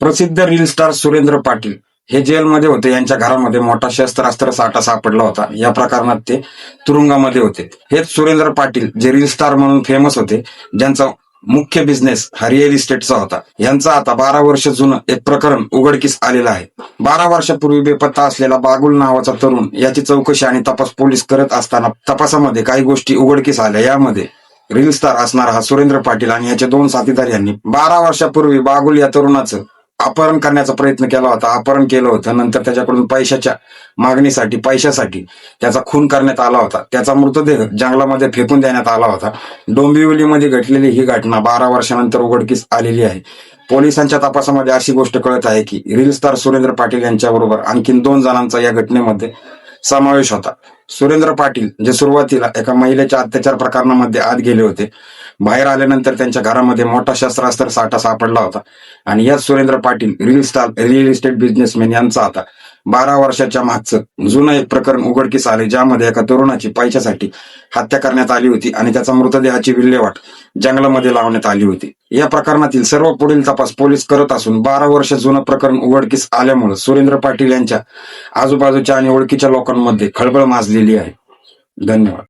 प्रसिद्ध reel star Surendra Patil हे जेलमध्ये होते. यांच्या घरामध्ये मोठा शस्त्रास्त्र साठा सापडला होता. या प्रकरणात ते तुरुंगामध्ये होते. हेच सुरेंद्र पाटील जे रील स्टार म्हणून फेमस होते, ज्यांचा मुख्य बिझनेस हा रिअल इस्टेटचा होता. यांचं आता 12 वर्ष जुनं एक प्रकरण उघडकीस आलेलं आहे. 12 वर्षापूर्वी बेपत्ता असलेला बागुल नावाचा तरुण याची चौकशी आणि तपास पोलीस करत असताना तपासामध्ये काही गोष्टी उघडकीस आल्या. यामध्ये रील स्टार असणारा हा सुरेंद्र पाटील आणि याचे 2 साथीदार यांनी 12 वर्षापूर्वी बागुल या तरुणाचं अपहरण करण्याचा प्रयत्न केला होता. अपहरण केलं होतं. नंतर त्याच्याकडून पैशासाठी त्याचा खून करण्यात आला होता. त्याचा मृतदेह जंगलामध्ये फेकून देण्यात आला होता. डोंबिवलीमध्ये घडलेली ही घटना 12 वर्षानंतर उघडकीस आलेली आहे. पोलिसांच्या तपासामध्ये अशी गोष्ट कळत आहे की रील स्टार सुरेंद्र पाटील यांच्याबरोबर आणखीन 2 जणांचा या घटनेमध्ये समावेश होता. सुरेंद्र पाटील जे सुरुवातीला एका महिलेच्या अत्याचार प्रकरणामध्ये आत गेले होते. बाहेर आल्यानंतर त्यांच्या घरामध्ये मोठा शस्त्रास्त्र साठा सापडला होता आणि याच Surendra Patil real estate businessman यांचा आता 12 वर्षाच्या मागचं जुनं एक प्रकरण उघडकीस आले, ज्यामध्ये एका तरुणाची पैशासाठी हत्या करण्यात आली होती आणि त्याचा मृतदेहाची विल्हेवाट जंगलामध्ये लावण्यात आली होती. या प्रकरणातील सर्व पुढील तपास पोलीस करत असून 12 वर्ष जुनं प्रकरण उघडकीस आल्यामुळे सुरेंद्र पाटील यांच्या आजूबाजूच्या आणि ओळखीच्या लोकांमध्ये खळबळ माजलेली आहे. धन्यवाद.